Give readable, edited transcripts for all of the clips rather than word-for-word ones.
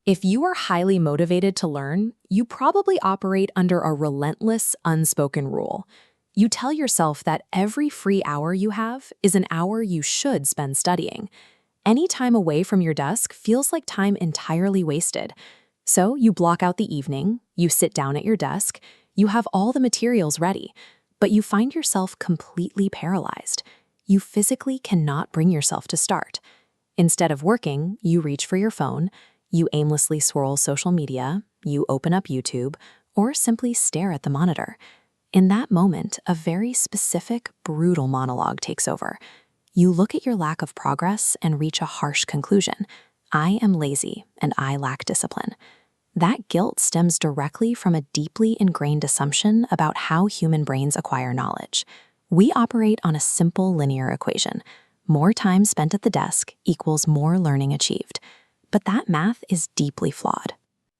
If you are highly motivated to learn, you probably operate under a relentless, unspoken rule. You tell yourself that every free hour you have is an hour you should spend studying. Any time away from your desk feels like time entirely wasted. So you block out the evening, you sit down at your desk, you have all the materials ready, but you find yourself completely paralyzed. You physically cannot bring yourself to start. Instead of working, you reach for your phone, you aimlessly scroll social media, you open up YouTube, or simply stare at the monitor. In that moment, a very specific, brutal monologue takes over. You look at your lack of progress and reach a harsh conclusion. I am lazy and I lack discipline. That guilt stems directly from a deeply ingrained assumption about how human brains acquire knowledge. We operate on a simple linear equation. More time spent at the desk equals more learning achieved. But that math is deeply flawed.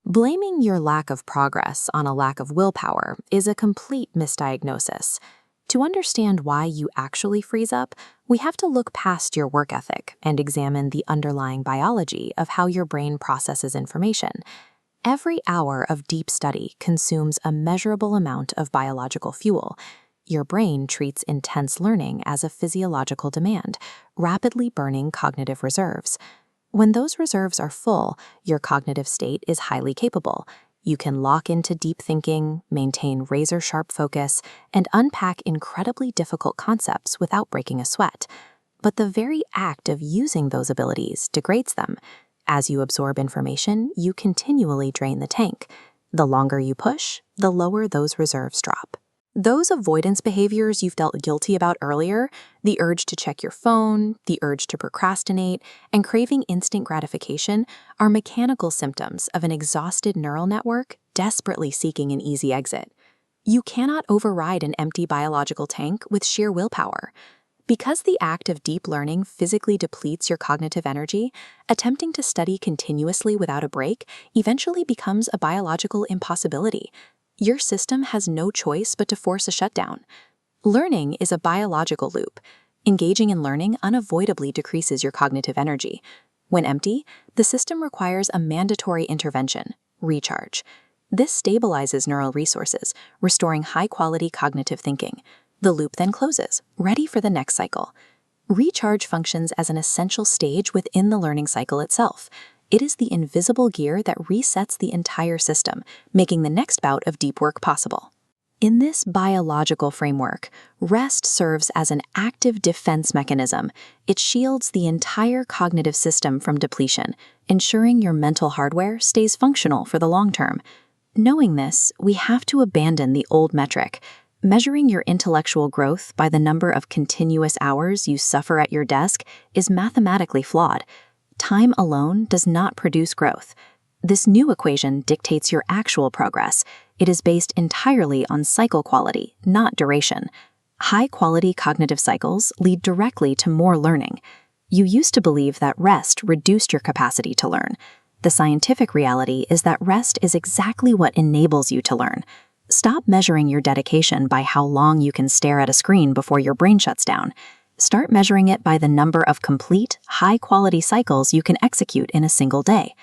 Blaming your lack of progress on a lack of willpower is a complete misdiagnosis. To understand why you actually freeze up, we have to look past your work ethic and examine the underlying biology of how your brain processes information. Every hour of deep study consumes a measurable amount of biological fuel. Your brain treats intense learning as a physiological demand, rapidly burning cognitive reserves. When those reserves are full, your cognitive state is highly capable. You can lock into deep thinking, maintain razor-sharp focus, and unpack incredibly difficult concepts without breaking a sweat. But the very act of using those abilities degrades them. As you absorb information, you continually drain the tank. The longer you push, the lower those reserves drop. Those avoidance behaviors you've felt guilty about earlier, the urge to check your phone, the urge to procrastinate, and craving instant gratification, are mechanical symptoms of an exhausted neural network desperately seeking an easy exit. You cannot override an empty biological tank with sheer willpower. Because the act of deep learning physically depletes your cognitive energy, attempting to study continuously without a break eventually becomes a biological impossibility. Your system has no choice but to force a shutdown. Learning is a biological loop. Engaging in learning unavoidably decreases your cognitive energy. When empty, the system requires a mandatory intervention, recharge. This stabilizes neural resources, restoring high-quality cognitive thinking. The loop then closes, ready for the next cycle. Recharge functions as an essential stage within the learning cycle itself. It is the invisible gear that resets the entire system, making the next bout of deep work possible. In this biological framework, rest serves as an active defense mechanism. It shields the entire cognitive system from depletion, ensuring your mental hardware stays functional for the long term. Knowing this, we have to abandon the old metric. Measuring your intellectual growth by the number of continuous hours you suffer at your desk is mathematically flawed. Time alone does not produce growth. This new equation dictates your actual progress. It is based entirely on cycle quality, not duration. High-quality cognitive cycles lead directly to more learning. You used to believe that rest reduced your capacity to learn. The scientific reality is that rest is exactly what enables you to learn. Stop measuring your dedication by how long you can stare at a screen before your brain shuts down. Start measuring it by the number of complete, high-quality cycles you can execute in a single day.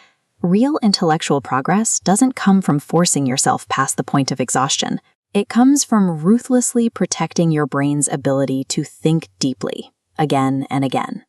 Real intellectual progress doesn't come from forcing yourself past the point of exhaustion. It comes from ruthlessly protecting your brain's ability to think deeply, again and again.